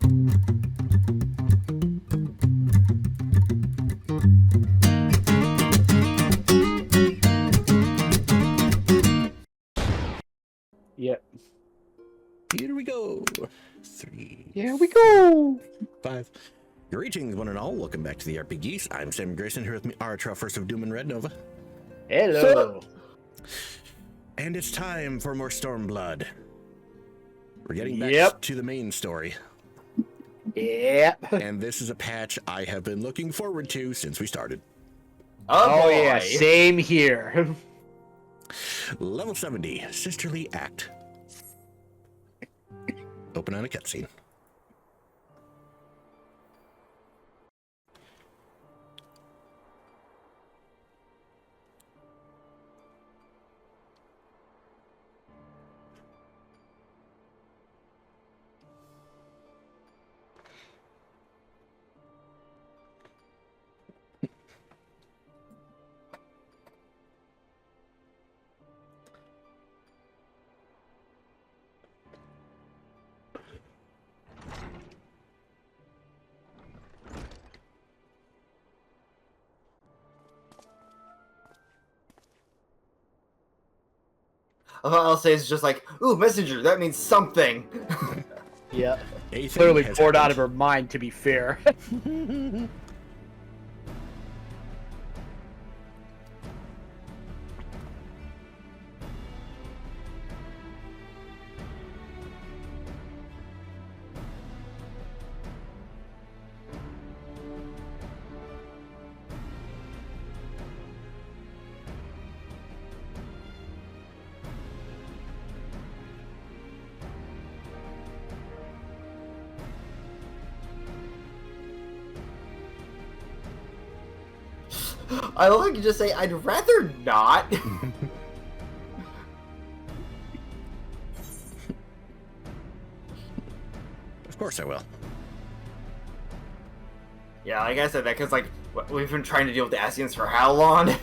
Yep. Here we go. 3. Here we go. 5. Greetings, one and all. Welcome back to the RPGs. I'm Sammy Grayson here with me, our First of Doom and Red Nova. Hello. And it's time for more Stormblood. We're getting back to the main story. Yep. And this is a patch I have been looking forward to since we started. Oh yeah, same here. Level 70, Sisterly Act. Open on a cutscene. I'll say it's just like, ooh, messenger, that means something. Yeah. Anything Clearly has poured out happened. of her mind, to be fair. I love how you just say, I'd rather not. Of course I will. Yeah, like I said, that because, like, we've been trying to deal with the Asians for how long?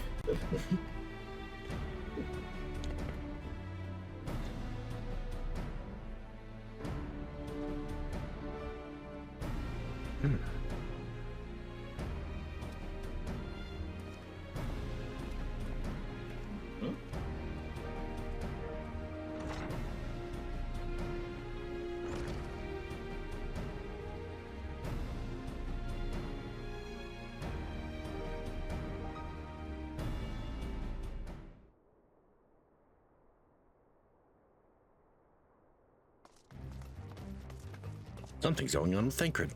Something's going on with Thancred.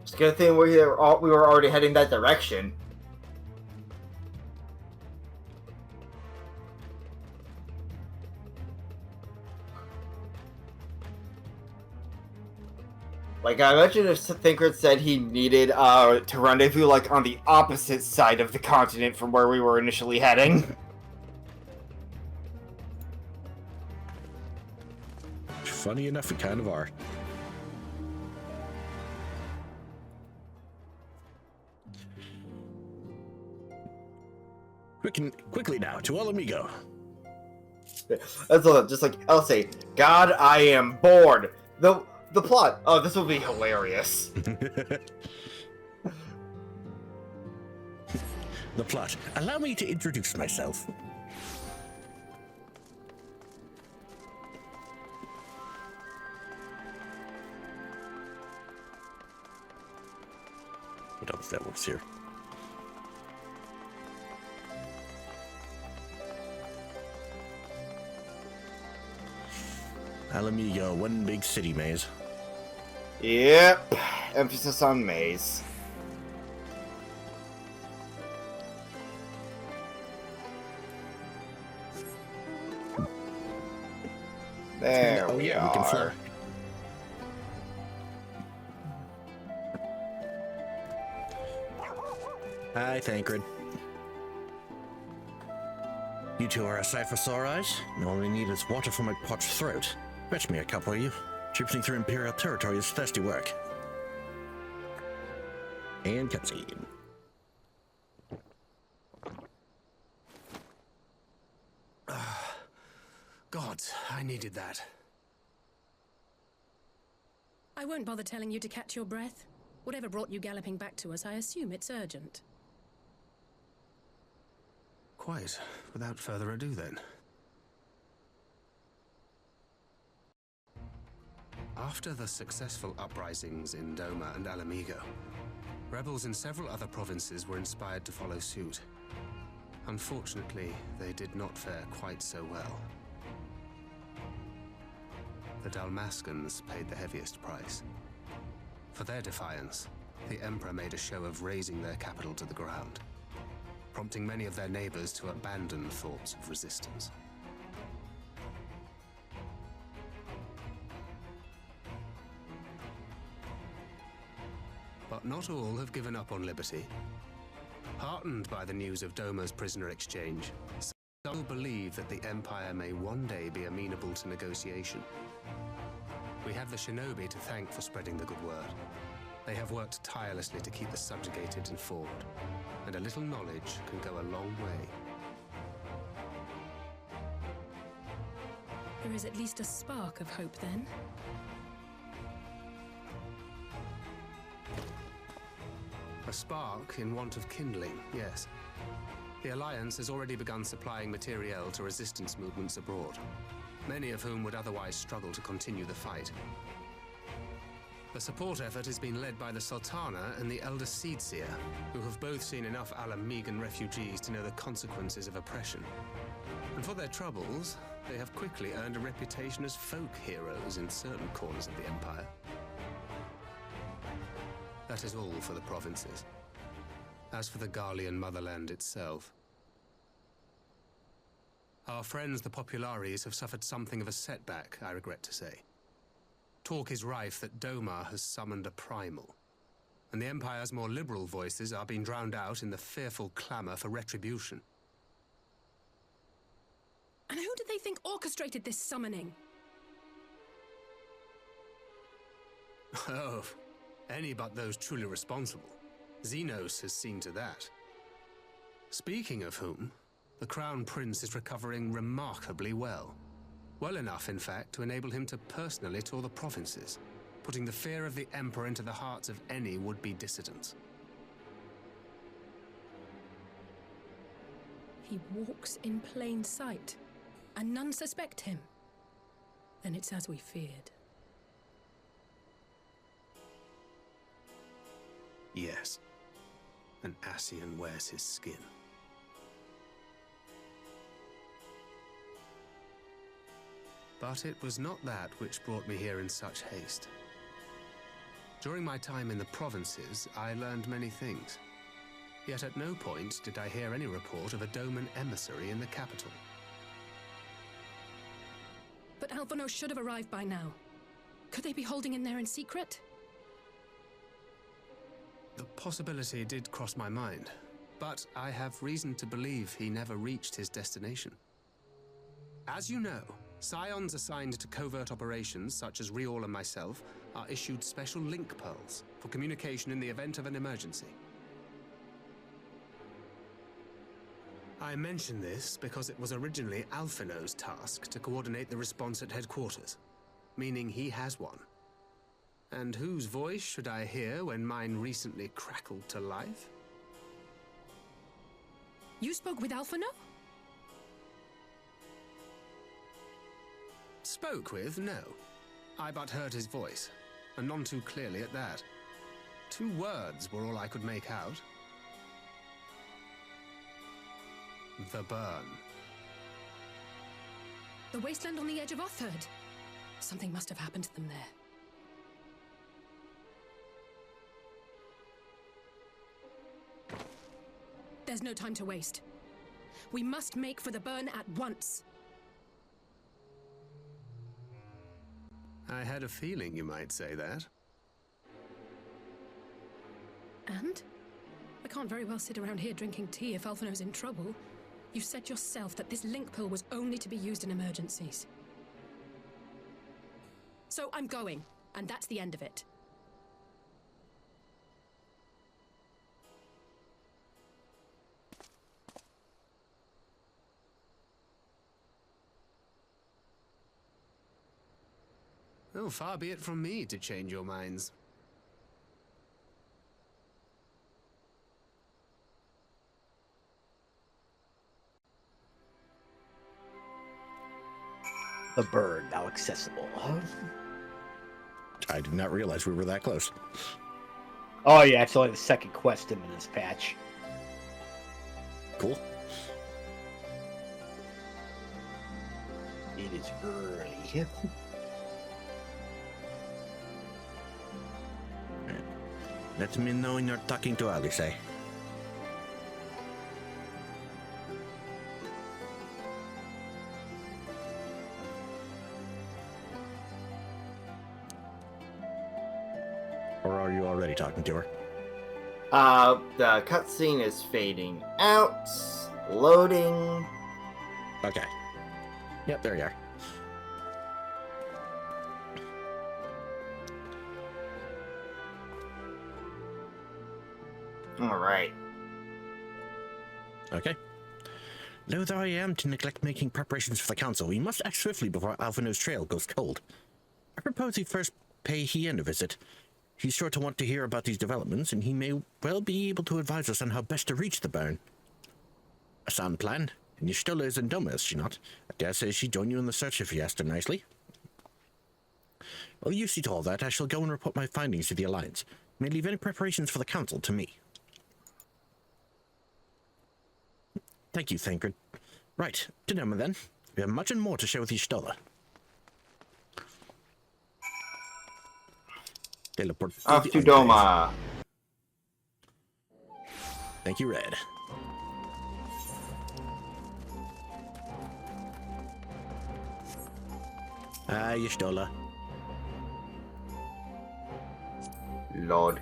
It's a good thing we were already heading that direction. Like, I imagine if Thancred said he needed to rendezvous, like, on the opposite side of the continent from where we were initially heading. Funny enough, we kind of are. Quickly now, to El Amigo. That's all, just like, I'll say, God, I am bored. The plot. Oh, this will be hilarious. The plot. Allow me to introduce myself. What else that works here? El Amigo, one big city maze. Yep. Emphasis on maze. There oh we yeah, we can fly. are. Hi, Thancred. You two are a Cyphosaurize? All I need is water for my parched throat. Fetch me a couple of you. Traipsing through Imperial territory is thirsty work. And cutscene. Gods, I needed that. I won't bother telling you to catch your breath. Whatever brought you galloping back to us, I assume it's urgent. Quite. Without further ado, then. After the successful uprisings in Doma and Alamigo, rebels in several other provinces were inspired to follow suit. Unfortunately, they did not fare quite so well. The Dalmascans paid the heaviest price. For their defiance, the Emperor made a show of razing their capital to the ground, prompting many of their neighbors to abandon thoughts of resistance. But not all have given up on liberty. Heartened by the news of Doma's prisoner exchange, some believe that the Empire may one day be amenable to negotiation. We have the shinobi to thank for spreading the good word. They have worked tirelessly to keep the subjugated informed, and a little knowledge can go a long way. There is at least a spark of hope, then. A spark in want of kindling, yes. The Alliance has already begun supplying materiel to resistance movements abroad, many of whom would otherwise struggle to continue the fight. The support effort has been led by the Sultana and the Elder Seedseer, who have both seen enough Alamigan refugees to know the consequences of oppression. And for their troubles, they have quickly earned a reputation as folk heroes in certain corners of the Empire. That is all for the provinces. As for the Garlean motherland itself, our friends the Populares have suffered something of a setback, I regret to say. Talk is rife that Doma has summoned a primal, and the Empire's more liberal voices are being drowned out in the fearful clamor for retribution. And who did they think orchestrated this summoning? Oh, any but those truly responsible. Xenos has seen to that. Speaking of whom, the Crown Prince is recovering remarkably well. Well enough, in fact, to enable him to personally tour the provinces, putting the fear of the Emperor into the hearts of any would-be dissidents. He walks in plain sight, and none suspect him. Then it's as we feared. Yes. An Ascian wears his skin. But it was not that which brought me here in such haste. During my time in the provinces, I learned many things. Yet at no point did I hear any report of a Doman emissary in the capital. But Alphonse should have arrived by now. Could they be holding in there in secret? The possibility did cross my mind, but I have reason to believe he never reached his destination. As you know, Scions assigned to covert operations, such as Riol and myself, are issued special link pearls for communication in the event of an emergency. I mention this because it was originally Alphino's task to coordinate the response at headquarters, meaning he has one. And whose voice should I hear when mine recently crackled to life? You spoke with Alphino? Spoke with, no. I but heard his voice, and none too clearly at that. 2 words were all I could make out. The burn. The wasteland on the edge of Otherd. Something must have happened to them there. There's no time to waste. We must make for the burn at once. I had a feeling you might say that. And? I can't very well sit around here drinking tea if Alphino's in trouble. You said yourself that this link pill was only to be used in emergencies. So I'm going, and that's the end of it. Oh, far be it from me to change your minds. The bird now accessible. I did not realize we were that close. Oh yeah, it's only the second quest in this patch. Cool. It is early. Let me know when you're talking to Alice, eh? Or are you already talking to her? The cutscene is fading out, loading. Okay. Yep, there you are. Alright. Okay. Loath I am to neglect making preparations for the council, we must act swiftly before Alphino's trail goes cold. I propose we first pay Hien a visit. He's sure to want to hear about these developments, and he may well be able to advise us on how best to reach the burn. A sound plan, and Y'shtola is in Doma, is she not? I dare say she'd join you in the search if you asked her nicely. Well, you see to all that, I shall go and report my findings to the Alliance. May leave any preparations for the council to me. Thank you, Thancred. Right, to Doma then. We have much and more to share with Y'shtola. Teleport Off the to Enclave. Doma. Thank you, Red. Y'shtola. Lord.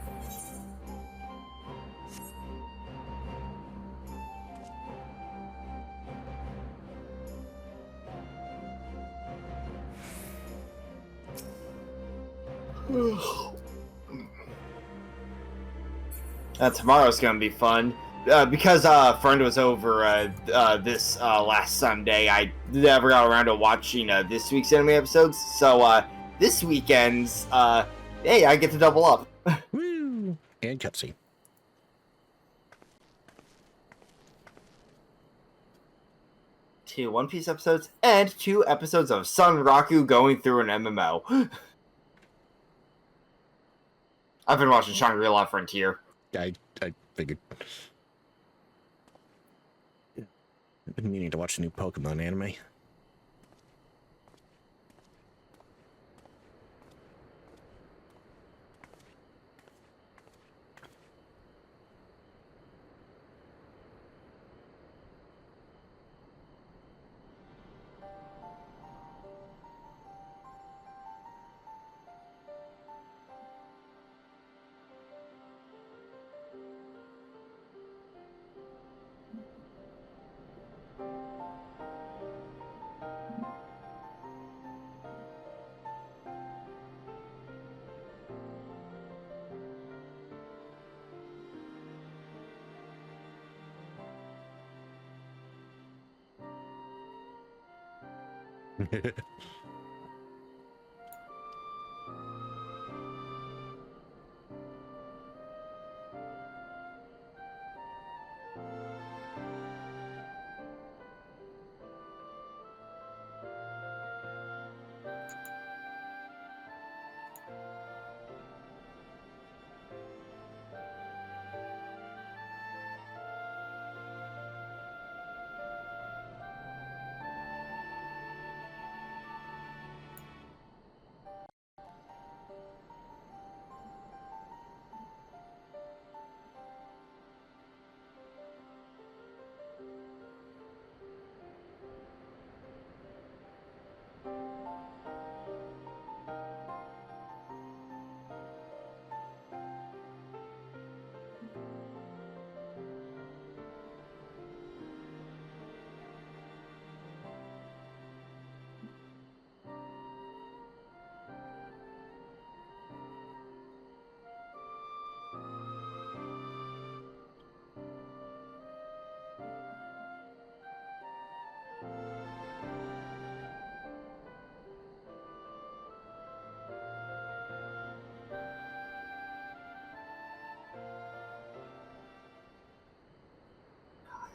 Tomorrow's gonna be fun. Because friend was over this last Sunday, I never got around to watching this week's anime episodes. So this weekend's hey, I get to double up. Woo! And cutscene. 2 One Piece episodes and 2 episodes of Sun Raku going through an MMO. I've been watching Shangri-La Frontier. I figured. I've been meaning to watch the new Pokemon anime.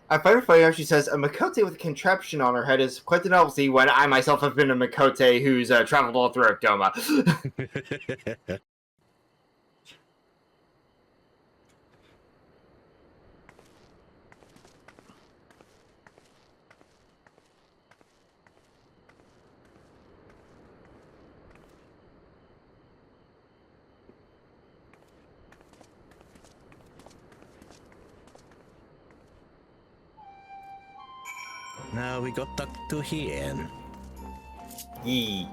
I find it funny how she says, a Makote with a contraption on her head is quite the novelty when I myself have been a Makote who's traveled all throughout Doma. Now we got duck to here. Yee.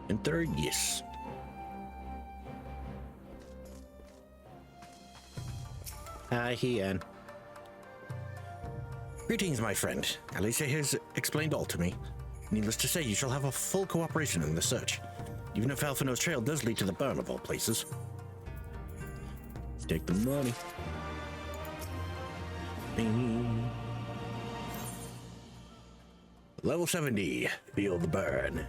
Enter, yes. Hi, Ian. Greetings, my friend. Alicia has explained all to me. Needless to say, you shall have a full cooperation in the search. Even if Alphino's trail does lead to the burn of all places. Take the money. Bing. Level 70. Feel the burn.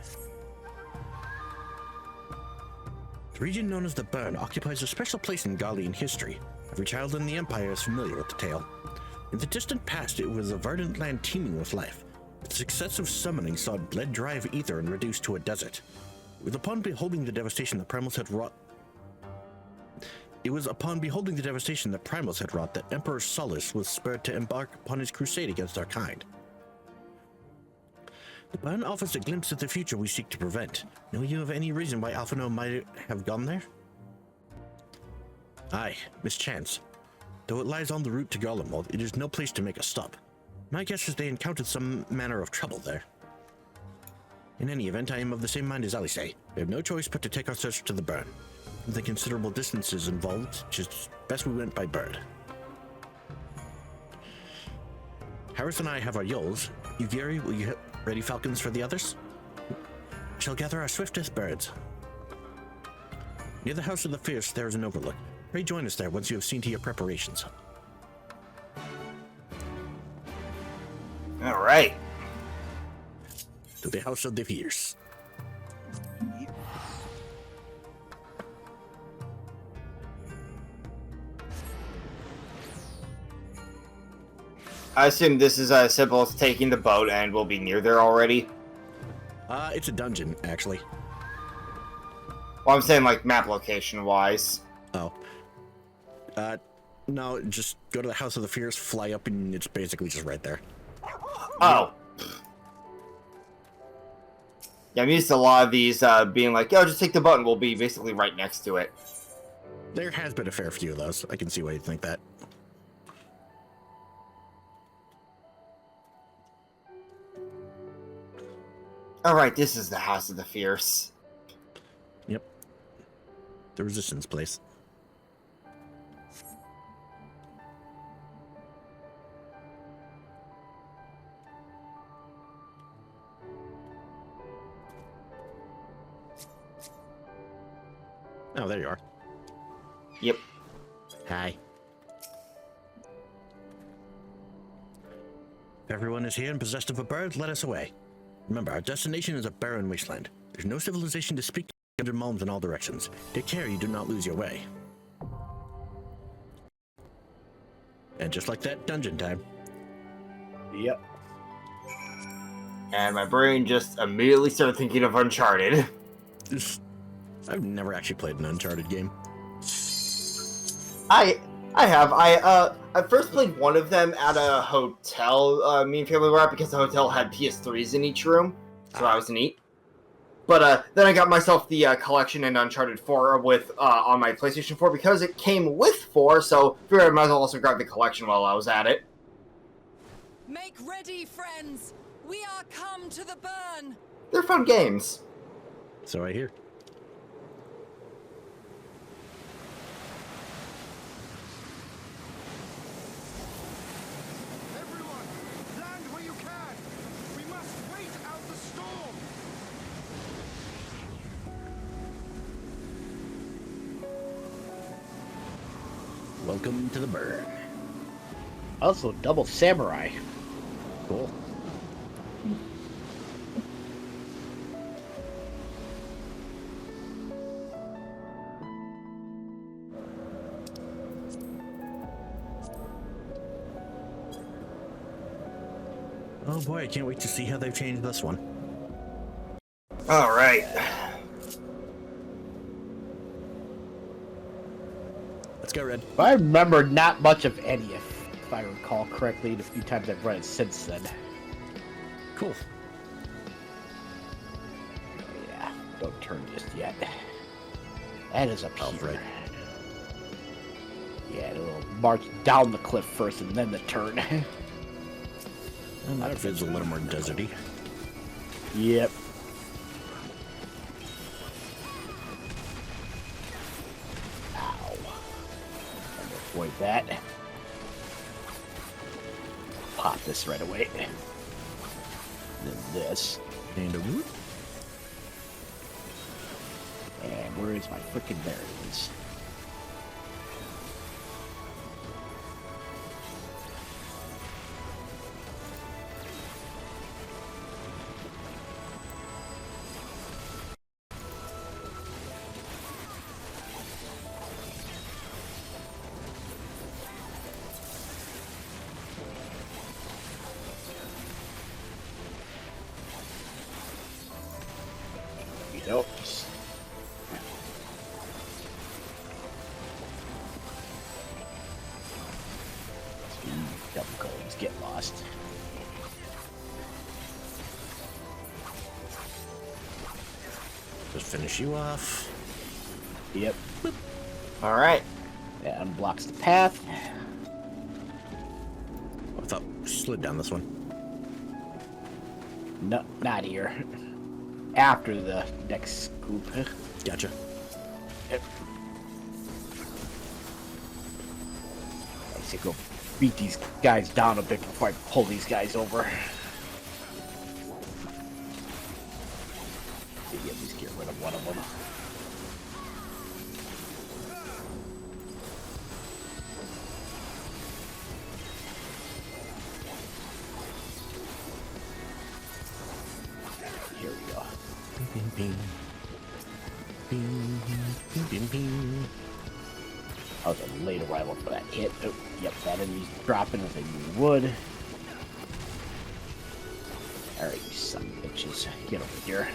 The region known as the Burn occupies a special place in Gallian history. Every child in the Empire is familiar with the tale. In the distant past, it was a verdant land teeming with life. The successive summoning saw it bled dry of ether and reduced to a desert. It was upon beholding the devastation that Primals had wrought that Emperor Solus was spurred to embark upon his crusade against our kind. The Burn offers a glimpse at the future we seek to prevent. Know you of any reason why Alphino might have gone there? Aye, mischance. Though it lies on the route to Garlemald, it is no place to make a stop. My guess is they encountered some manner of trouble there. In any event, I am of the same mind as Alice. We have no choice but to take our search to the Burn. With the considerable distances involved, it is best we went by bird. Harris and I have our Yols. You, Gary, will you ready falcons for the others? We shall gather our swiftest birds. Near the House of the Fierce, there is an overlook. Pray join us there once you have seen to your preparations. All right. To the House of the Fierce. I assume this is as simple as taking the boat and we'll be near there already. It's a dungeon, actually. Well, I'm saying like map location wise. Oh. No, just go to the House of the Fierce, fly up, and it's basically just right there. Oh. Yeah, I'm used to a lot of these being like, yo, just take the boat and we'll be basically right next to it. There has been a fair few of those. I can see why you'd think that. Alright, this is the House of the Fierce. Yep. The Resistance place. Oh, there you are. Yep. Hi. If everyone is here and possessed of a bird, let us away. Remember, our destination is a barren wasteland. There's no civilization to speak to 100 malms in all directions. Take care you do not lose your way. And just like that, dungeon time. Yep. And my brain just immediately started thinking of Uncharted. I've never actually played an Uncharted game. I have. I first played one of them at a hotel me and family were at because the hotel had PS3s in each room, so that was neat. But then I got myself the collection in Uncharted 4 with on my PlayStation 4 because it came with 4, so I figured I might as well also grab the collection while I was at it. Make ready, friends! We are come to the Burn! They're fun games. So I hear. Welcome to the Burn. Also, double samurai. Cool. Oh boy, I can't wait to see how they've changed this one. All right. Let's go, Red. I remember not much of any, if I recall correctly, the few times I've run it since then. Cool. Oh, yeah, don't turn just yet. That is up here. Right. Yeah, it'll march down the cliff first and then the turn. Well, that feels a little more deserty. Yep. Ow. Avoid that. Pop this right away. Then this. And a whoop. And where is my frickin' bearings? Nope. Double codes get lost. Just finish you off. Yep. All right. That unblocks the path. I thought we slid down this one. No, not here. After the next scoop. Gotcha. Yep. I should go beat these guys down a bit before I pull these guys over. Maybe at least get rid of one of them. Here we go. Bing, bing. Bing, bing, bing, bing. I was a late arrival for that hit. Oh, yep, that enemy's dropping as I would. Alright, you son of bitches. Get over here.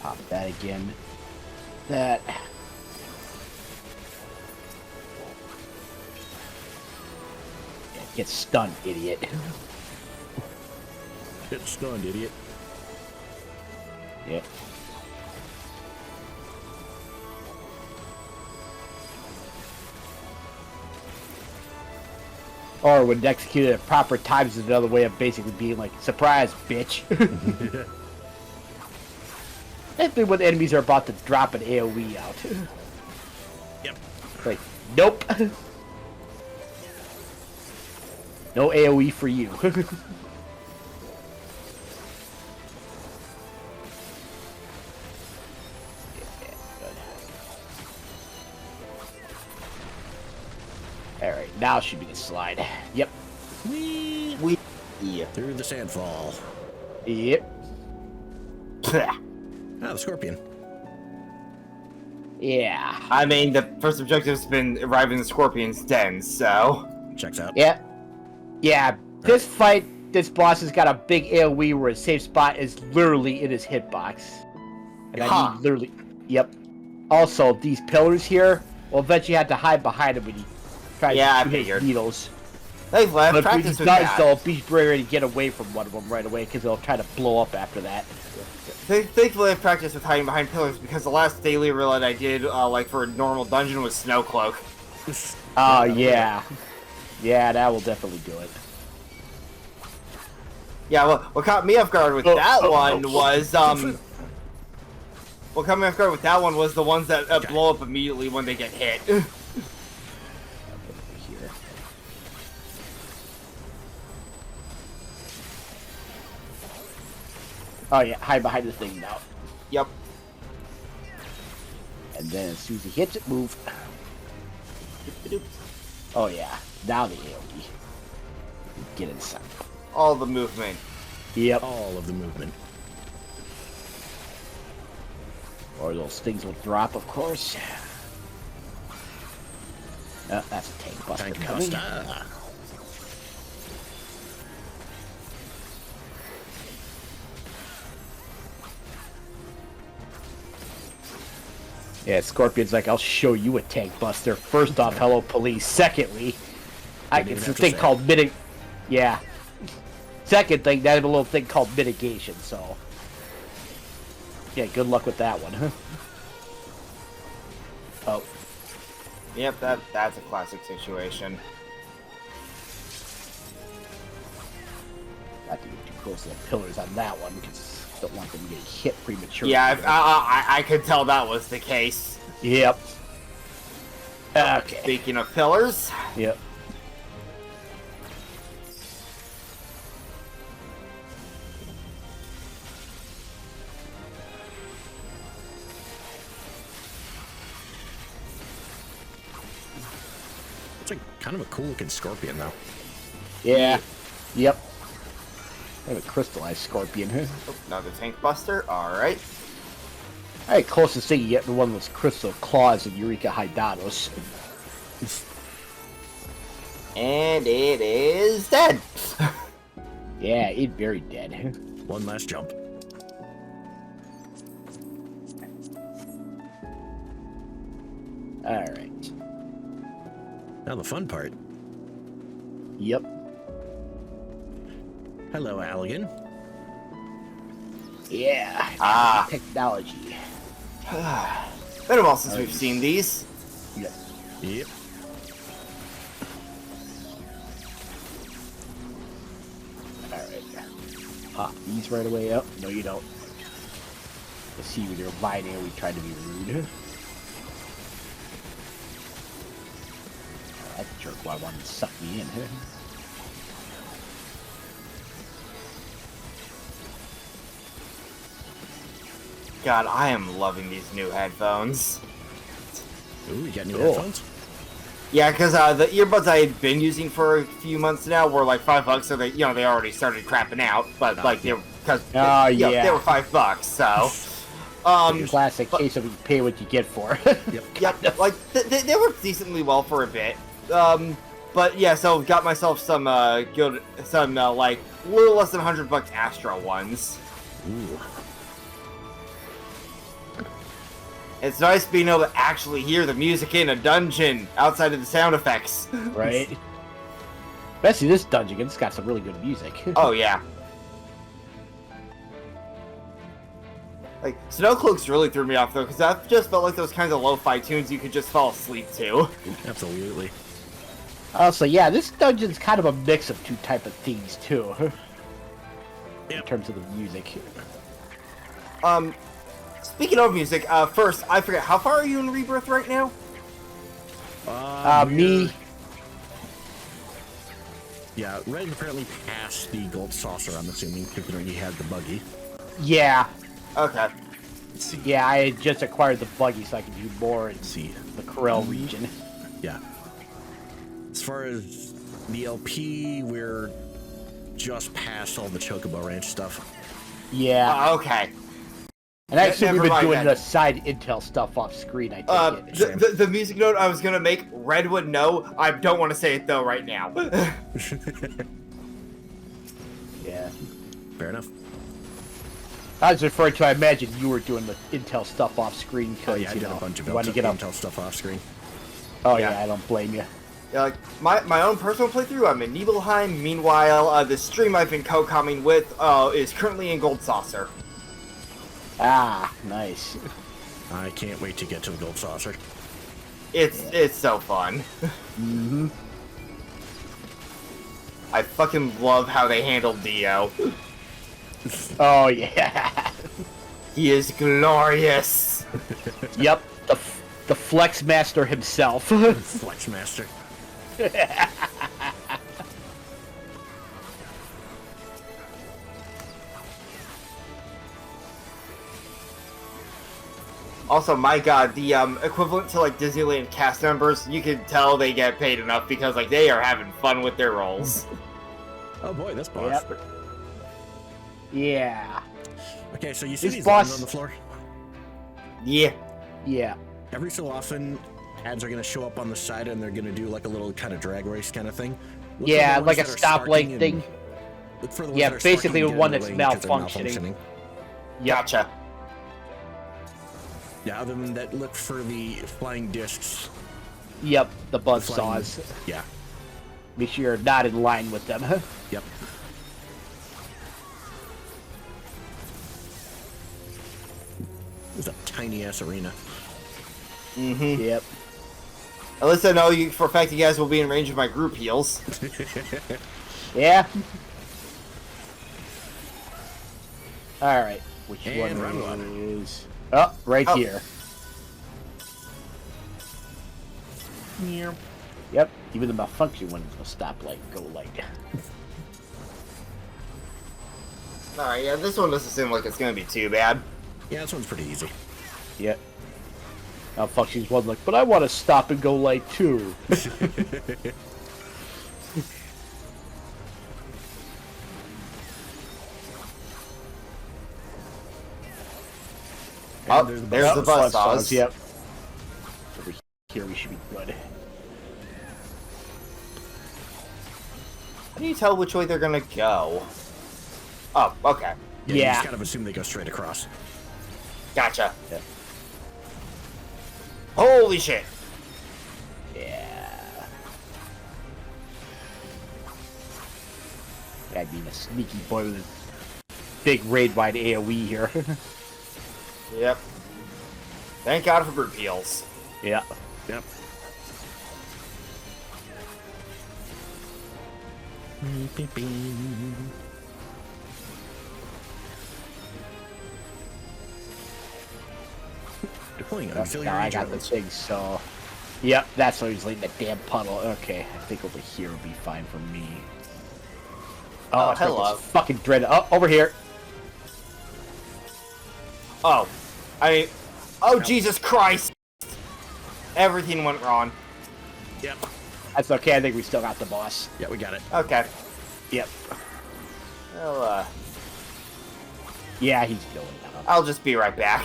Pop that again. That. Yeah, get stunned, idiot. Get stunned, idiot. Yep. Or when executed at proper times is another way of basically being like, surprise, bitch. Especially when enemies are about to drop an AoE out. Yep. Like, nope. No AoE for you. Alright, now should be the slide. Yep. Whee! Yeah. Through the sandfall. Yep. Ah, the scorpion. Yeah. I mean, the first objective's been arriving in the Scorpion's den, so... Checks out. Yeah. Yeah. This fight, this boss has got a big AoE where his safe spot is literally in his hitbox. And I need literally... Yep. Also, these pillars here will eventually have to hide behind him when he tries Yeah, to I shoot his figured. needles. They've But when he practice does, with that. though, be ready to get away from one of them right away, because they'll try to blow up after that. Thankfully, I've practiced with hiding behind pillars because the last daily reload I did, like for a normal dungeon, was Snow Cloak. Oh, yeah. Yeah, that will definitely do it. Yeah, well, what caught me off guard with that one was, what caught me off guard with that one was the ones that blow up immediately when they get hit. Here. Oh, yeah, hide behind the thing now. Yep. And then as soon as he hits it, move. Oh, yeah. Now the AoE. Get inside. All the movement. Yep. All of the movement. Or those things will drop, of course. That's a tank buster Tank coming. buster. Yeah, Scorpion's like, I'll show you a tank buster. First off, hello police. Secondly, it's a thing called Yeah. Second thing, they have a little thing called mitigation, so... Yeah, good luck with that one, huh? Oh. Yep, that's a classic situation. Not to get too close to the pillars on that one, because I don't want them getting hit prematurely. Yeah, I could tell that was the case. Yep. Okay. Speaking of pillars. Yep. It's like kind of a cool looking scorpion, though. Yeah. Yep. I have a crystallized scorpion. Oh, another tank buster. Alright. Alright, closest thing you get to one of those crystal claws of Eureka Hydatos. And it is dead. Yeah, it's very dead. One last jump. Alright. Now the fun part. Yep. Hello, Alligan. Yeah. Technology. Been a while since we've seen these. Yep. Yep. Alright. Pop these right away up. No, you don't. Let's see, when you're mining, we tried to be rude. That jerkwad wanted to suck me in. God, I am loving these new headphones. Ooh, you got new Cool. headphones? Yeah, because the earbuds I had been using for a few months now were like $5, so they already started crapping out. But like they were they were $5, so. Classic case of you pay what you get for. Yep, like they worked decently well for a bit. But yeah, so got myself some like little less than $100 Astra ones. Ooh. It's nice being able to actually hear the music in a dungeon outside of the sound effects. Right? Especially this dungeon, it's got some really good music. Oh yeah. Like, Snowcloaks really threw me off though, because that just felt like those kinds of lo-fi tunes you could just fall asleep to. Absolutely. Also, yeah, this dungeon's kind of a mix of two type of themes too. In terms of the music. Speaking of music, first, I forget, how far are you in Rebirth right now? Me. Yeah, right apparently past the gold saucer, I'm assuming, considering he had the buggy. Yeah. Okay. Let's see. Yeah, I had just acquired the buggy so I could do more in See. the Corel region. Yeah. As far as the LP, we're just past all the Chocobo Ranch stuff. Yeah. Okay. And I assume we've been never mind doing then. the side intel stuff off screen, I take it. The music note I was gonna make, Redwood no, I don't want to say it though right now. Yeah. Fair enough. I was referring to, I imagine you were doing the intel stuff off screen because, Oh yeah, I did a bunch of you want to get up. Intel stuff off screen. Oh Yeah. yeah, I don't blame you. Yeah, like, my own personal playthrough, I'm in Nibelheim. Meanwhile, the stream I've been co-commenting with is currently in Gold Saucer. Ah, nice. I can't wait to get to the gold saucer. It's so fun. Mm-hmm. I fucking love how they handled Dio. Oh yeah. He is glorious. Yep, the Flex Master himself. Flex Master. Also, my god, the equivalent to like Disneyland cast members, you can tell they get paid enough because like they are having fun with their roles. Oh boy, this boss. Yep. Yeah. Okay, so you see This these boss- lines on the floor? Yeah. Yeah. Every so often, ads are going to show up on the side and they're going to do like a little kind of drag race kind of thing. Look for Yeah, the like ones a that are stoplight starting thing. and- Look for the ones Yeah, that are basically starting the to one get that's in the lane 'cause they're malfunctioning. Yep. Gotcha. Yeah, other than that, look for the flying discs. Yep, the buzz The flying- saws. Yeah. Make sure you're not in line with them. Yep. It's a tiny ass arena. Mm-hmm. Yep. At least I know you for a fact you guys will be in range of my group heals. Yeah. Alright, which And one run one. is... Oh, right Oh. here. Yep, even the malfunction one will stop light, go light. Alright, yeah, this one doesn't seem like it's gonna be too bad. Yeah, this one's pretty easy. Yep. Malfunction's one like, but I want to stop and go light too. Oh, there's the there's the buzz saws. Yep. Over here we should be good. How do you tell which way they're gonna go? Oh, okay. Yeah, you Yeah. just kind of assume they go straight across. Gotcha. Yeah. Holy shit. Yeah. Gotta be a sneaky boy with a big raid-wide AoE here. Yep. Thank God for group heals. Yeah. Yep. Deploying auxiliary Now I got the drones. thing, so... Yep, that's why he's leading the damn puddle. Okay, I think over here will be fine for me. Oh, it's like hello. this fucking dread. Oh, over here. Oh. Oh, Jesus Christ! Everything went wrong. Yep. That's okay, I think we still got the boss. Yeah, we got it. Okay. Yep. Well, Yeah, he's going now. I'll just be right back.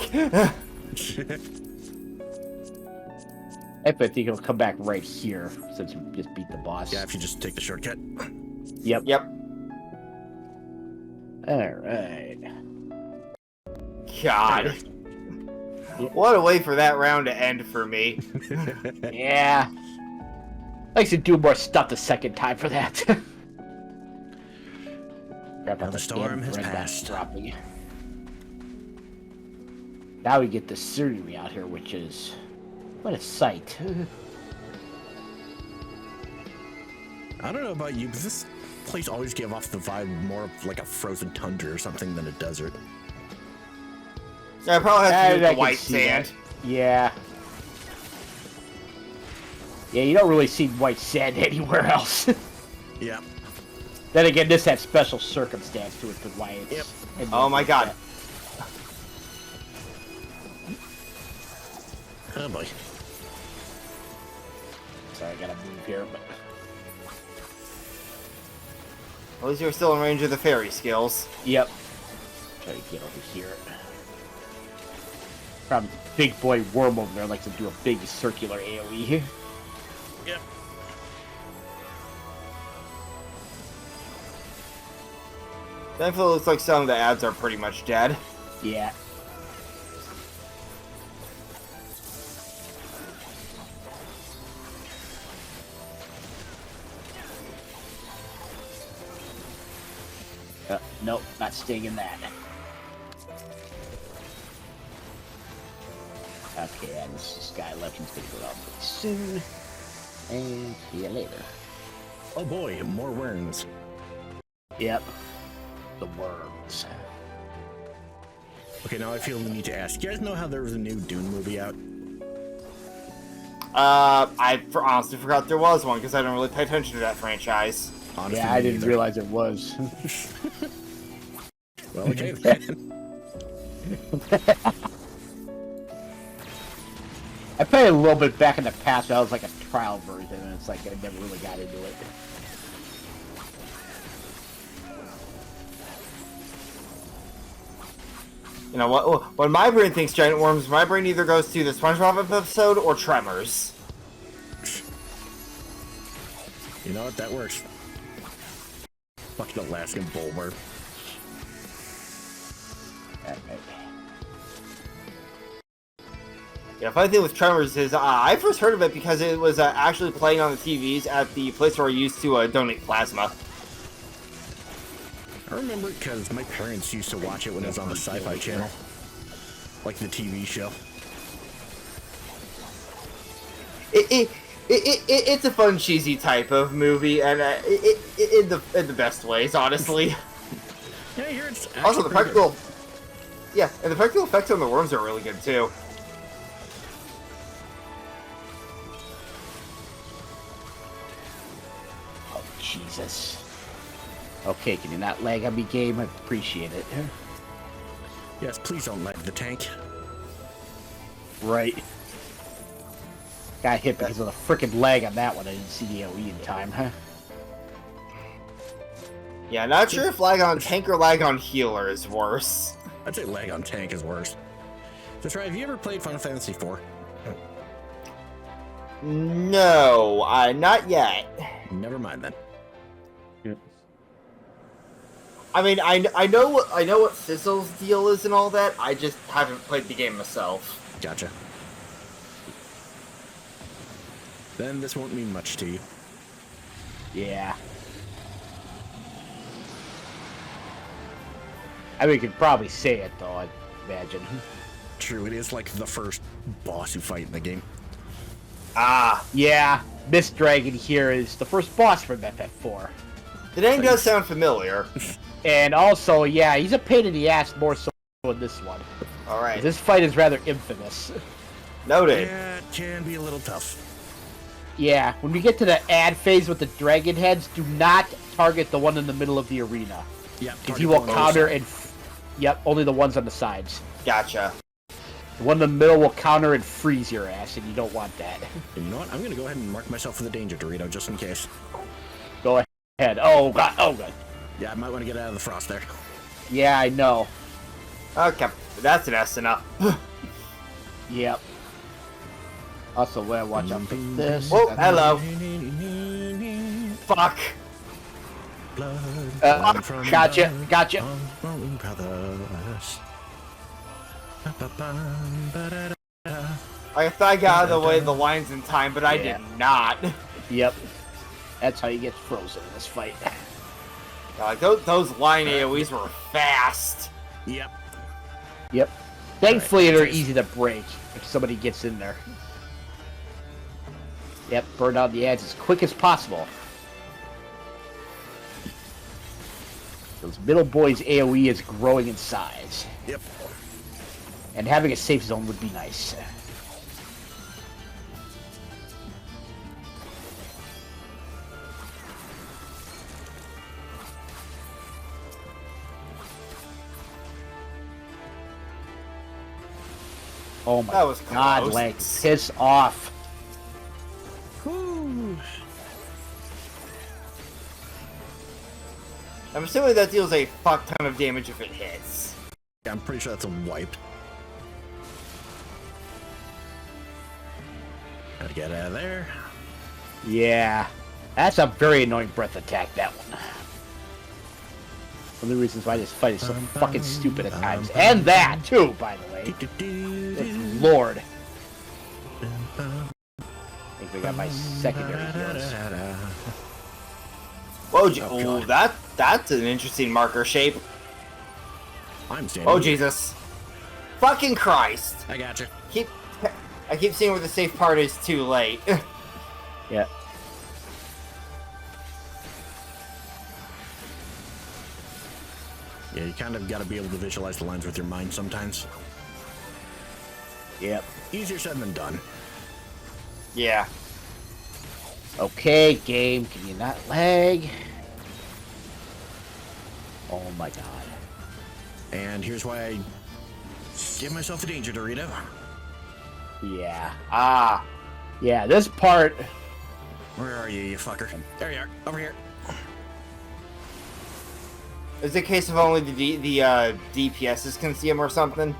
I think he'll come back right here, since we just beat the boss. Yeah, if you just take the shortcut. Yep. Yep. Alright. God. What a way for that round to end for me. Yeah. I used to do more stuff the second time for that. Now the storm has passed. Dropping. Now we get the scenery out here, which is... What a sight. I don't know about you, but this place always gave off the vibe more of like a frozen tundra or something than a desert. Yeah, it probably has to do with I the can white see sand. that. Yeah. Yeah, you don't really see white sand anywhere else. Yeah. Then again, this has special circumstance to it, but why it's... Yep. and Oh my God. that. Oh boy. Sorry, I gotta move here, but... At least you're still in range of the fairy skills. Yep. Try to get over here. Probably the big boy worm over there likes to do a big circular AoE. Yep. Thankfully, it looks like some of the ads are pretty much dead. Yeah. Nope, not staying in that. Okay, and this guy Legend's gonna go out pretty soon. And see you later. Oh boy, more worms. Yep. The worms. Okay, now I feel the need to ask. You guys know how there was a new Dune movie out? I honestly forgot there was one because I don't really pay attention to that franchise. Honestly, Yeah, I me didn't neither. realize it was. Well, okay then. I played a little bit back in the past, but that was like a trial version, and it's like I never really got into it. You know what? When my brain thinks giant worms, my brain either goes to the SpongeBob episode or Tremors. You know what? That works. Fucking Alaskan bullwhip. Yeah, funny thing with Tremors is I first heard of it because it was actually playing on the TVs at the place where I used to donate plasma. I remember it because my parents used to watch it when it was on the Sci-Fi Channel. Like the TV show. It's a fun, cheesy type of movie, and in the best ways, honestly. Yeah, I hear it's Also, the practical, yeah, and the practical effects on the worms are really good too. Oh, Jesus. Okay, can you not lag on me, game? I appreciate it. Yes, please don't lag the tank. Right. Got hit because of the frickin' lag on that one. I didn't see the AoE in time, huh? Yeah, not sure if lag on tank or lag on healer is worse. I'd say lag on tank is worse. So, Troy, have you ever played Final Fantasy IV? No, not yet. Never mind then. I mean, I know what Sizzle's deal is and all that. I just haven't played the game myself. Gotcha. Then this won't mean much to you. Yeah. I mean, we could probably say it, though, I'd imagine. True, it is like the first boss you fight in the game. Ah, yeah. Miss Dragon here is the first boss from FF4. The name does sound familiar. And also, yeah, he's a pain in the ass more so in this one. Alright. This fight is rather infamous. Noted. Yeah, it can be a little tough. Yeah, when we get to the ad phase with the dragon heads, do not target the one in the middle of the arena. Yeah, because he will counter and... Yep, only the ones on the sides. Gotcha. The one in the middle will counter and freeze your ass, and you don't want that. You know what? I'm going to go ahead and mark myself for the danger Dorito, just in case. Go ahead. Oh, God. Oh, God. Yeah, I might want to get out of the frost there. Yeah, I know. Okay, that's an S enough. Yep. Also, well, watch out for this. Oh, hello. Fuck. Gotcha. I thought I got out of the way of the lines in time, but I did not. Yep. That's how you get frozen in this fight. Like those line AoEs were fast. Yep. Yep. Thankfully, they're easy to break if somebody gets in there. Yep, burn out the ads as quick as possible. Those middle boys' AoE is growing in size. Yep. And having a safe zone would be nice. Oh my God, close. leg. Piss off. Whew. I'm assuming that deals a fuck ton of damage if it hits. Yeah, I'm pretty sure that's a wipe. Gotta get out of there. Yeah. That's a very annoying breath attack, that one. One of the reasons why this fight is so fucking stupid at times. And that, too, by the way. Good Lord. I think we got my secondary heals. Whoa, oh, that's an interesting marker shape. I'm standing. Oh, Jesus. Fucking Christ. I gotcha. I keep seeing where the safe part is too late. Yeah. Yeah, you kind of got to be able to visualize the lines with your mind sometimes. Yep. Easier said than done. Yeah. Okay, game, can you not lag? Oh my God. And here's why I give myself the danger Dorito. Yeah. Ah. Yeah, this part... Where are you, you fucker? There you are. Over here. Is it a case of only the DPSs can see him or something?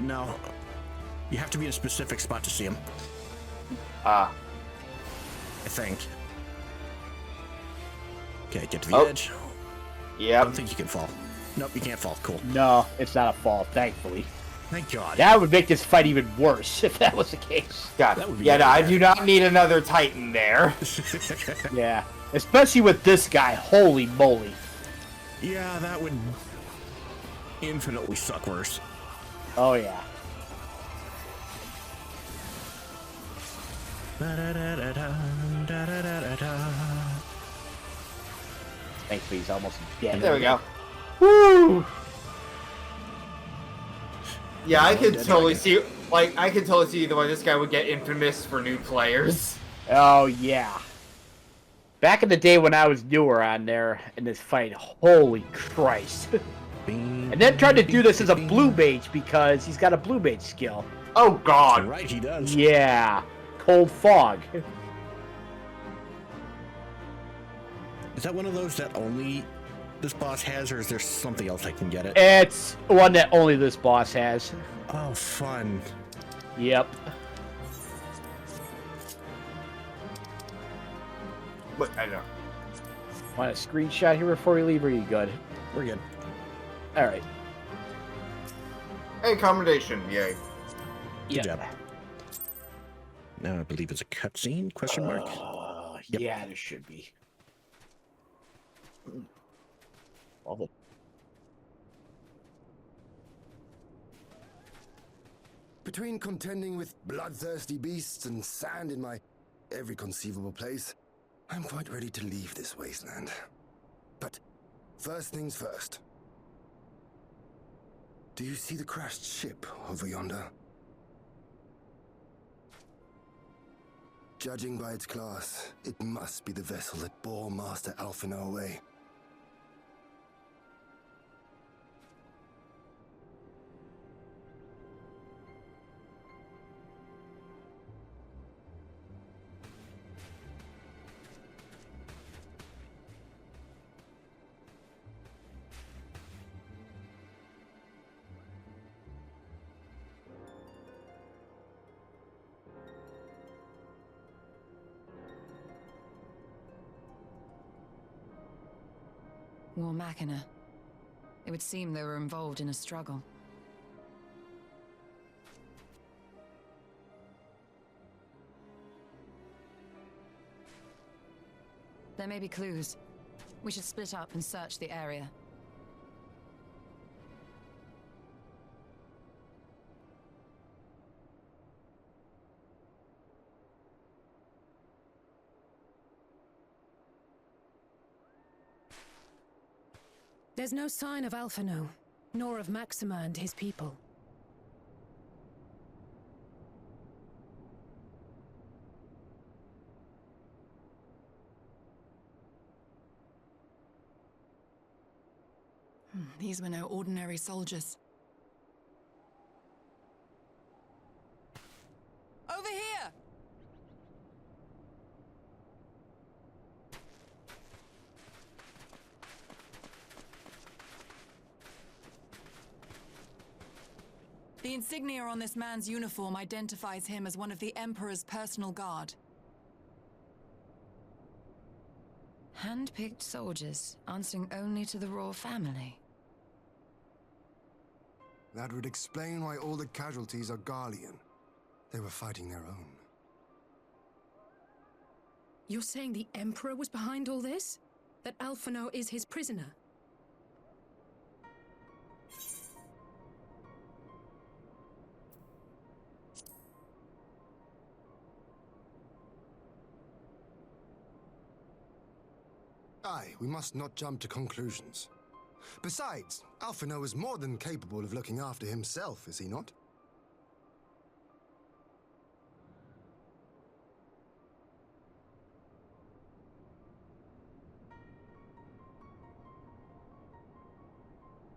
No. You have to be in a specific spot to see him. Ah. I think. Okay, get to the Oh. edge. I Yep. don't think you can fall. Nope, you can't fall. Cool. No, it's not a fall, thankfully. Thank God. That would make this fight even worse if that was the case. God. That would be Yeah, no, I bad. do not need another Titan there. Yeah, especially with this guy. Holy moly. Yeah, that would infinitely suck worse. Oh, yeah. Thankfully, he's almost dead. There we go. Woo! Yeah, I could Dead totally dragon. see, like, I could totally see the way this guy would get infamous for new players. Oh, yeah. Back in the day when I was newer on there in this fight, holy Christ. And then tried to do this as a blue mage because he's got a blue mage skill. Oh God! Right, he does. Yeah. Cold fog. Is that one of those that only this boss has, or is there something else I can get it? It's one that only this boss has. Oh, fun. Yep. But I know. Want a screenshot here before we leave, or are you good? We're good. Alright. Hey, commendation, yay. Good job. Now I believe it's a cutscene? Question mark. Yep. Yeah, there should be. All the Between contending with bloodthirsty beasts and sand in my every conceivable place, I'm quite ready to leave this wasteland. But first things first. Do you see the crashed ship over yonder? Judging by its class, it must be the vessel that bore Master Alphino away. War Machina. It would seem they were involved in a struggle. There may be clues. We should split up and search the area. There's no sign of Alphino, nor of Maxima and his people. These were no ordinary soldiers. Over here! The insignia on this man's uniform identifies him as one of the Emperor's personal guard. Hand-picked soldiers, answering only to the royal family. That would explain why all the casualties are Garlean. They were fighting their own. You're saying the Emperor was behind all this? That Alphino is his prisoner? Aye, we must not jump to conclusions. Besides, Alphino is more than capable of looking after himself, is he not?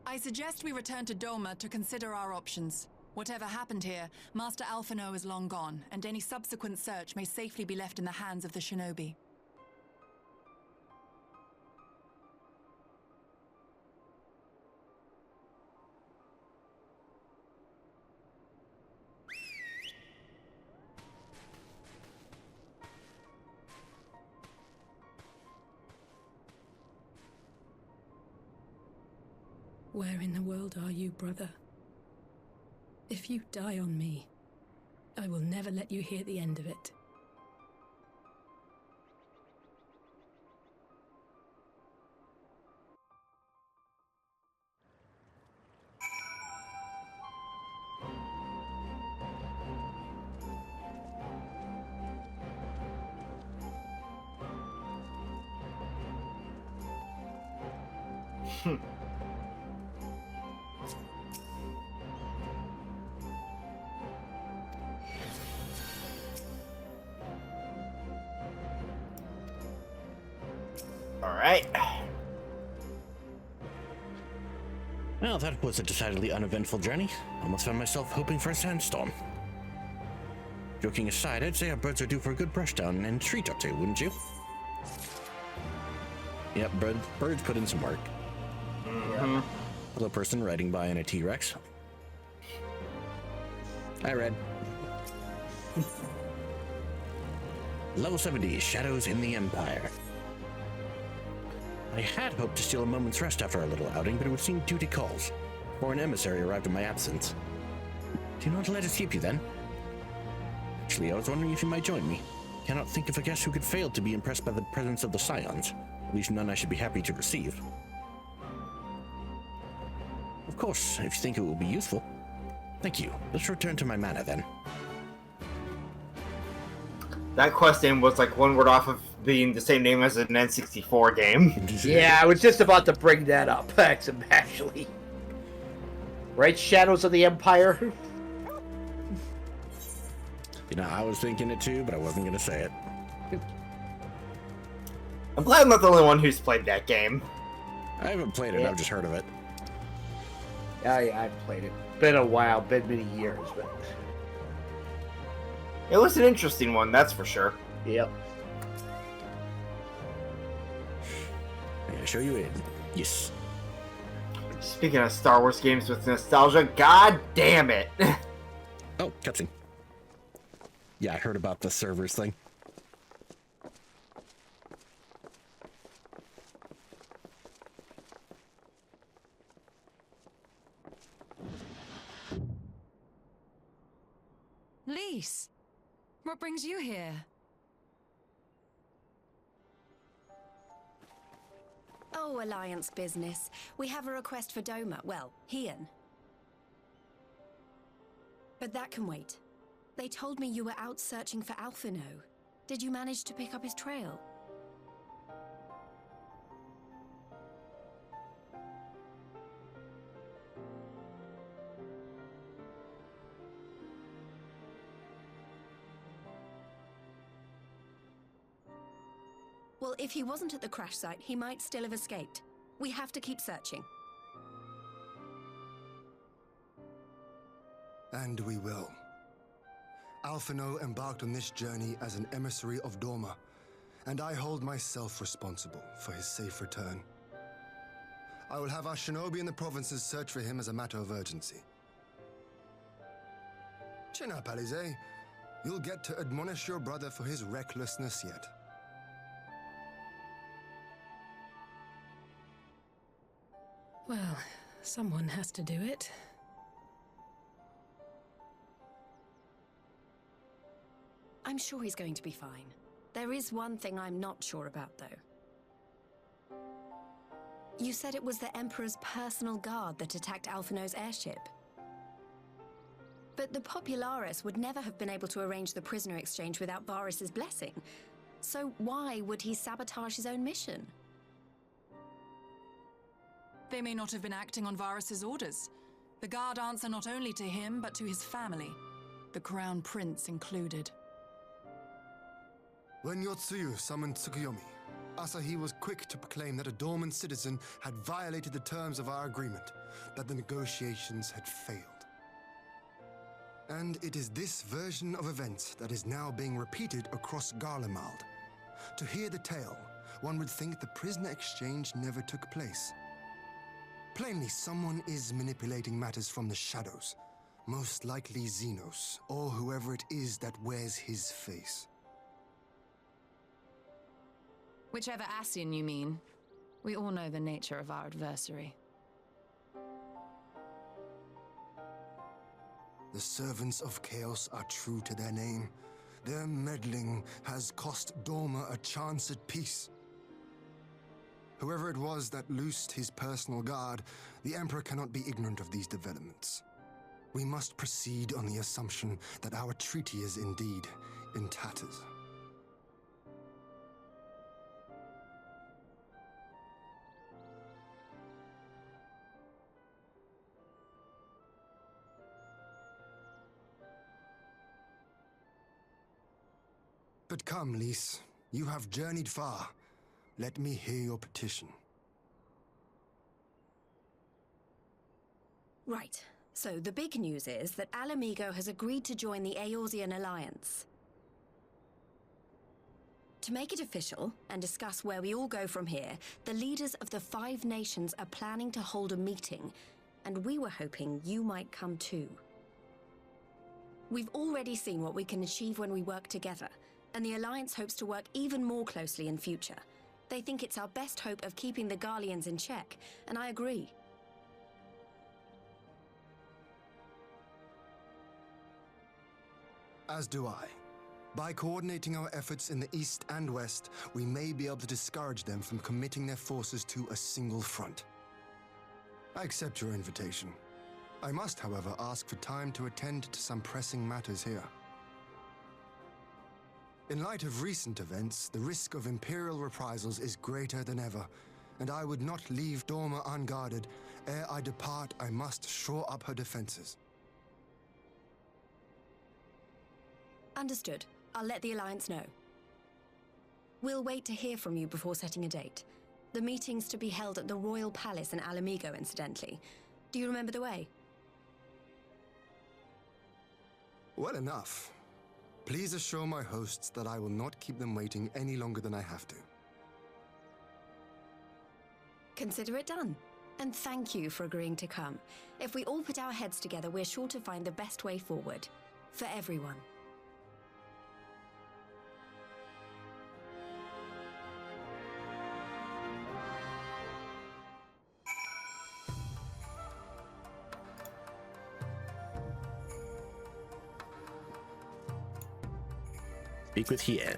I suggest we return to Doma to consider our options. Whatever happened here, Master Alphino is long gone, and any subsequent search may safely be left in the hands of the shinobi. Where in the world are you, brother? If you die on me, I will never let you hear the end of it. Alright. Well, that was a decidedly uneventful journey. I almost found myself hoping for a sandstorm. Joking aside, I'd say our birds are due for a good brush down and treat or two, wouldn't you? Yep, birds put in some work. Mm-hmm. Hello, person riding by in a T-Rex. Hi, Red. Level 70, Shadows in the Empire. I had hoped to steal a moment's rest after our little outing, but it would seem duty calls, or an emissary arrived in my absence. Do you not let us keep you, then? Actually, I was wondering if you might join me. Cannot think of a guest who could fail to be impressed by the presence of the Scions. At least none I should be happy to receive. Of course, if you think it will be useful. Thank you. Let's return to my manor, then. That question was like one word off of being the same name as an N64 game. Yeah, I was just about to bring that up, actually. Right, Shadows of the Empire? You know, I was thinking it too, but I wasn't going to say it. I'm glad I'm not the only one who's played that game. I haven't played it, Yeah. I've just heard of it. Yeah, I've played it. Been a while, been many years, but... It was an interesting one, that's for sure. Yep. I'm going to show you in. Yes. Speaking of Star Wars games with nostalgia, god damn it! Oh, cutscene. Yeah, I heard about the servers thing. Lise, what brings you here? Oh, Alliance business. We have a request for Doma. Well, Hian. But that can wait. They told me you were out searching for Alphino. Did you manage to pick up his trail? Well, if he wasn't at the crash site, he might still have escaped. We have to keep searching. And we will. Alphino embarked on this journey as an emissary of Doma, and I hold myself responsible for his safe return. I will have our shinobi in the provinces search for him as a matter of urgency. Chin up, Alize. You'll get to admonish your brother for his recklessness yet. Well, someone has to do it. I'm sure he's going to be fine. There is one thing I'm not sure about, though. You said it was the Emperor's personal guard that attacked Alphino's airship. But the Popularis would never have been able to arrange the prisoner exchange without Varus's blessing. So why would he sabotage his own mission? They may not have been acting on Varus's orders. The guard answer not only to him, but to his family, the Crown Prince included. When Yotsuyu summoned Tsukuyomi, Asahi was quick to proclaim that a dormant citizen had violated the terms of our agreement, that the negotiations had failed. And it is this version of events that is now being repeated across Garlemald. To hear the tale, one would think the prisoner exchange never took place. Plainly, someone is manipulating matters from the shadows. Most likely Xenos, or whoever it is that wears his face. Whichever Ascian you mean. We all know the nature of our adversary. The servants of chaos are true to their name. Their meddling has cost Dorma a chance at peace. Whoever it was that loosed his personal guard, the Emperor cannot be ignorant of these developments. We must proceed on the assumption that our treaty is indeed in tatters. But come, Lys. You have journeyed far. Let me hear your petition. Right. So the big news is that Alamigo has agreed to join the Eorzean Alliance. To make it official and discuss where we all go from here, the leaders of the 5 nations are planning to hold a meeting, and we were hoping you might come too. We've already seen what we can achieve when we work together, and the Alliance hopes to work even more closely in future. They think it's our best hope of keeping the Garleans in check, and I agree. As do I. By coordinating our efforts in the east and west, we may be able to discourage them from committing their forces to a single front. I accept your invitation. I must, however, ask for time to attend to some pressing matters here. In light of recent events, the risk of Imperial reprisals is greater than ever, and I would not leave Dorma unguarded. Ere I depart, I must shore up her defenses. Understood. I'll let the Alliance know. We'll wait to hear from you before setting a date. The meeting's to be held at the Royal Palace in Alamigo, incidentally. Do you remember the way? Well enough. Please assure my hosts that I will not keep them waiting any longer than I have to. Consider it done. And thank you for agreeing to come. If we all put our heads together, we're sure to find the best way forward. For everyone. Speak with Hien.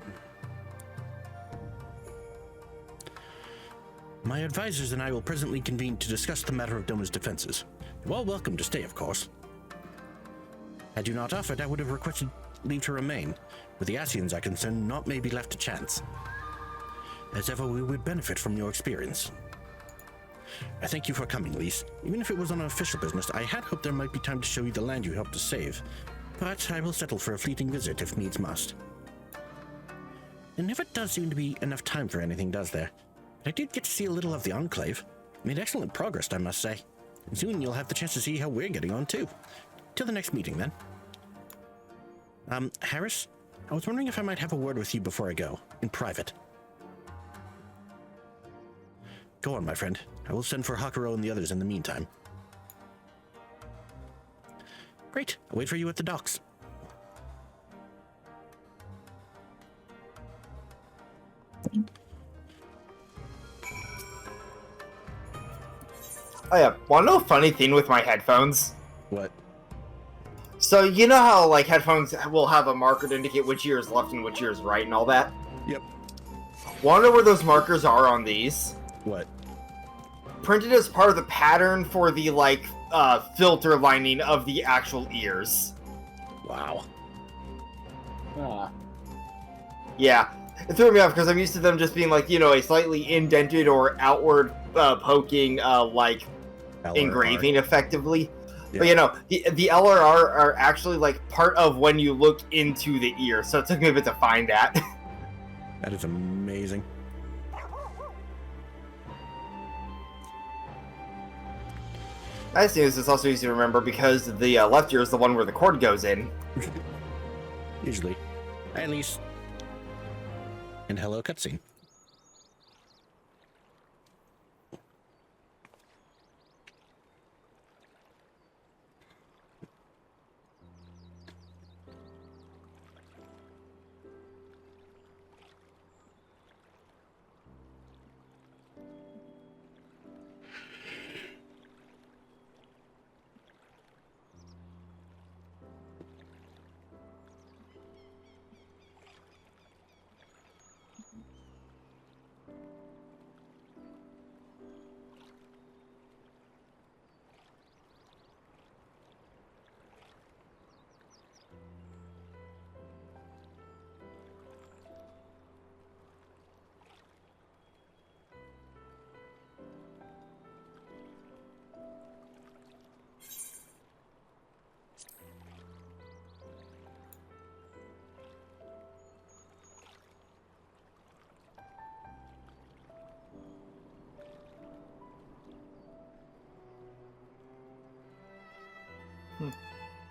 My advisors and I will presently convene to discuss the matter of Doma's defenses. You're all welcome to stay, of course. Had you not offered, I would have requested leave to remain. With the Asians are concerned, naught may be left to chance. As ever, we would benefit from your experience. I thank you for coming, Lys. Even if it was on official business, I had hoped there might be time to show you the land you helped to save. But I will settle for a fleeting visit if needs must. There never does seem to be enough time for anything, does there? But I did get to see a little of the Enclave. Made excellent progress, I must say. And soon you'll have the chance to see how we're getting on, too. Till the next meeting, then. Harris? I was wondering if I might have a word with you before I go, in private. Go on, my friend. I will send for Hakuro and the others in the meantime. Great. I'll wait for you at the docks. Oh yeah, wanna know a funny thing with my headphones? What? So you know how like headphones will have a marker to indicate which ear is left and which ear is right and all that? Yep. Wanna know where those markers are on these? What? Printed as part of the pattern for the like filter lining of the actual ears. Wow. Ah. Yeah, it threw me off because I'm used to them just being like, you know, a slightly indented or outward poking like LRR. engraving effectively. Yeah. But you know, the LRR are actually like part of when you look into the ear, so it took me a bit to find that. That is amazing. Nice news, it's also easy to remember because the left ear is the one where the cord goes in. Usually. At least. And hello, cutscene.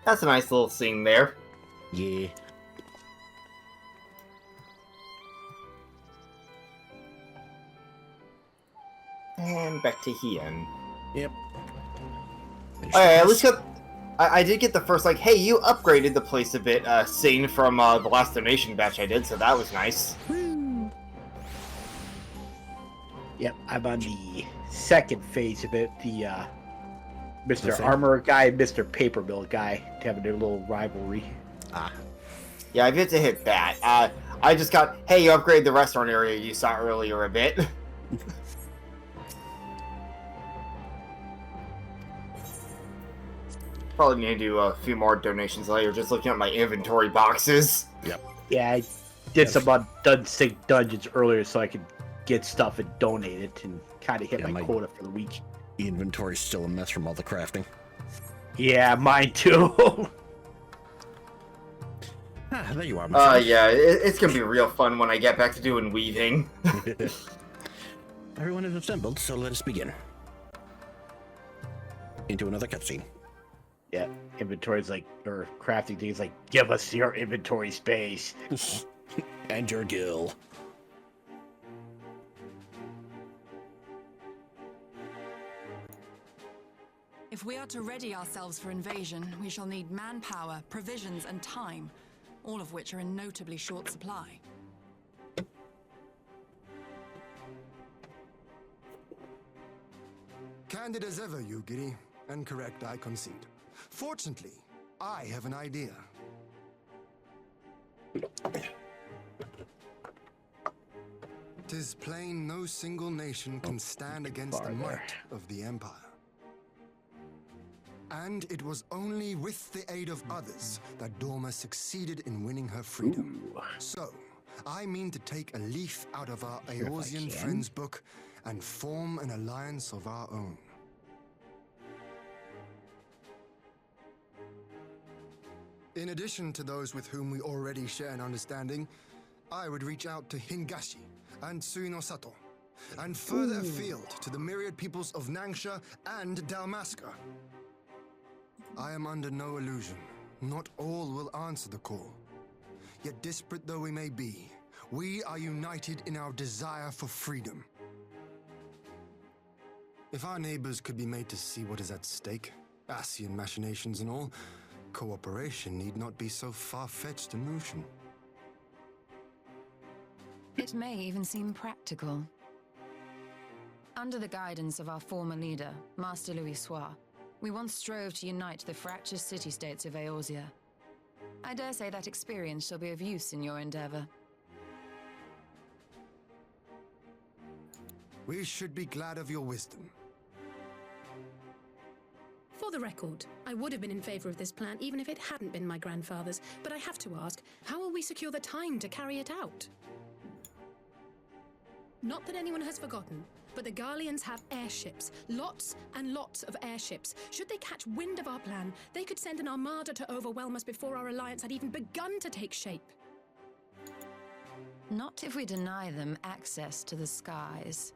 That's a nice little scene there. Yeah. And back to Hien. Yep. Oh, yeah, at least I did get the first, like, hey, you upgraded the place a bit, scene from the last donation batch I did, so that was nice. Yep, I'm on the second phase of it. The Mr. same. Armor guy and Mr. Paper Mill guy having their little rivalry. Ah. Yeah, I've yet to hit that. I just got, hey, you upgraded the restaurant area you saw earlier a bit. Probably need to do a few more donations later, just looking at my inventory boxes. Yep. Yeah, I did some Dunsink dungeons earlier so I could get stuff and donate it and kind of hit my quota for the week. Inventory's still a mess from all the crafting. Yeah, mine too. There you are, my friend. Yeah, it's gonna be real fun when I get back to doing weaving. Everyone is assembled, so let us begin. Into another cutscene. Yeah, inventory's like, or crafting things like, give us your inventory space. And your gill. If we are to ready ourselves for invasion, we shall need manpower, provisions, and time, all of which are in notably short supply. Candid as ever, Yugiri, and correct, I concede. Fortunately, I have an idea. Tis plain no single nation can stand against the might of the Empire. And it was only with the aid of others that Dorma succeeded in winning her freedom. So, I mean to take a leaf out of our Eorzean friends' book and form an alliance of our own. In addition to those with whom we already share an understanding, I would reach out to Hingashi and Suinosato, and further afield to the myriad peoples of Nangsha and Dalmasca. I am under no illusion. Not all will answer the call. Yet disparate though we may be, we are united in our desire for freedom. If our neighbors could be made to see what is at stake, Ascian machinations and all, cooperation need not be so far-fetched a notion. It may even seem practical. Under the guidance of our former leader, Master Louis Soir, we once strove to unite the fractious city-states of Eorzea. I dare say that experience shall be of use in your endeavor. We should be glad of your wisdom. For the record, I would have been in favor of this plan even if it hadn't been my grandfather's, but I have to ask, how will we secure the time to carry it out? Not that anyone has forgotten, but the Garleans have airships. Lots and lots of airships. Should they catch wind of our plan, they could send an armada to overwhelm us before our alliance had even begun to take shape. Not if we deny them access to the skies.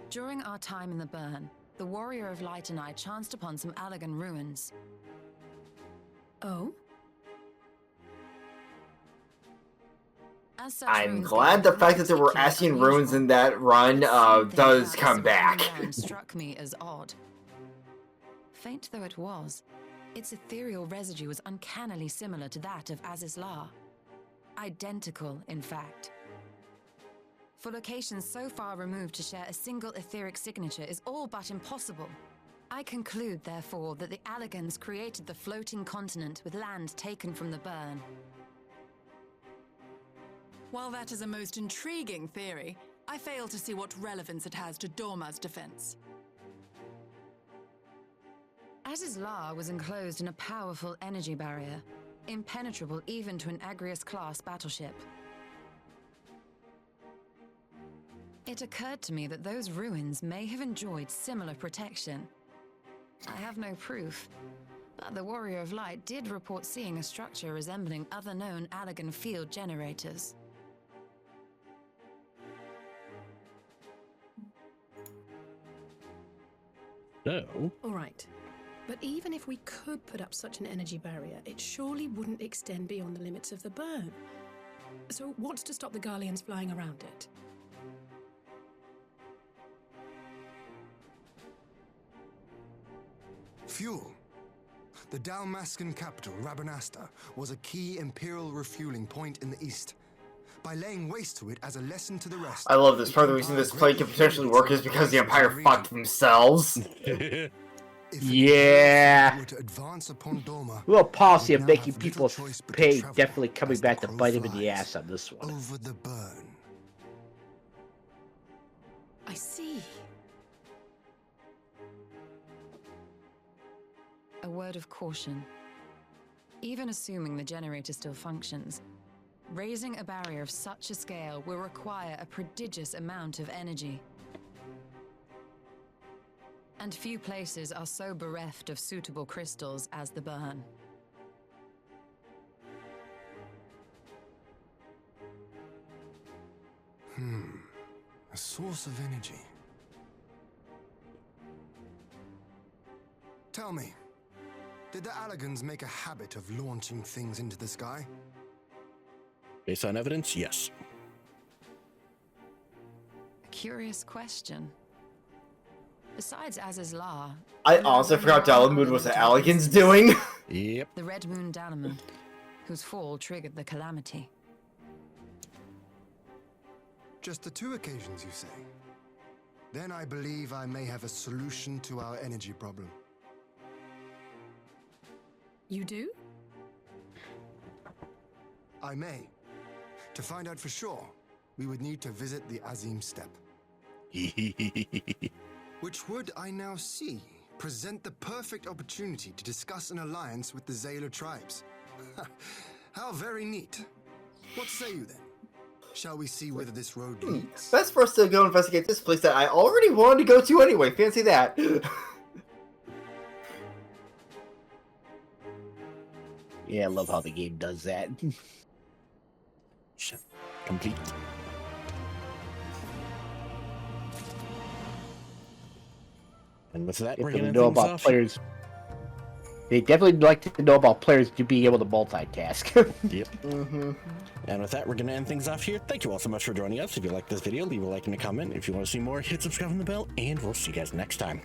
During our time in the Burn, the Warrior of Light and I chanced upon some Allagan ruins. Oh? As such I'm ruins glad go the fact that there were particularly Ascian ruins in that run Something does about come the back. surrounding land struck me as odd. Faint though it was, its ethereal residue was uncannily similar to that of Azizlar. Identical, in fact. For locations so far removed to share a single etheric signature is all but impossible. I conclude, therefore, that the Allagans created the floating continent with land taken from the Burn. While that is a most intriguing theory, I fail to see what relevance it has to Dorma's defense. Azizlar was enclosed in a powerful energy barrier, impenetrable even to an Agrius-class battleship. It occurred to me that those ruins may have enjoyed similar protection. I have no proof, but the Warrior of Light did report seeing a structure resembling other known Allagan field generators. So, All right. But even if we could put up such an energy barrier, it surely wouldn't extend beyond the limits of the burn. So what's to stop the Garleans flying around it? Fuel. The Dalmascan capital, Rabanasta, was a key Imperial refueling point in the east. By laying waste to it as a lesson to the rest... I love this. Part of the reason this play could potentially work is because the Empire fucked themselves. Yeah. Doma, A little policy of now making have people little choice but to pay travel definitely coming as the back to crow bite him in the flies ass on this one. Over the burn. I see. A word of caution. Even assuming the generator still functions, raising a barrier of such a scale will require a prodigious amount of energy. And few places are so bereft of suitable crystals as the burn. A source of energy. Tell me, did the Allagans make a habit of launching things into the sky? based on evidence, yes. A curious question. Besides Az's Law, I honestly forgot Dalamud was the Alligans doing. Yep. the Red Moon Dalamud, whose fall triggered the calamity. Just the 2 occasions, you say? Then I believe I may have a solution to our energy problem. You do? I may. To find out for sure, we would need to visit the Azim Steppe. Which would, I now see, present the perfect opportunity to discuss an alliance with the Zayla tribes. How very neat. What say you then? Shall we see whether this road leads? Best for us to go investigate this place that I already wanted to go to anyway. Fancy that. Yeah, I love how the game does that. Complete. And with that, we're If they gonna know things about off. players. They definitely like to know about players to be able to multitask. Yep. And with that, we're going to end things off here. Thank you all so much for joining us. If you liked this video, leave a like and a comment. If you want to see more, hit subscribe on the bell, and we'll see you guys next time.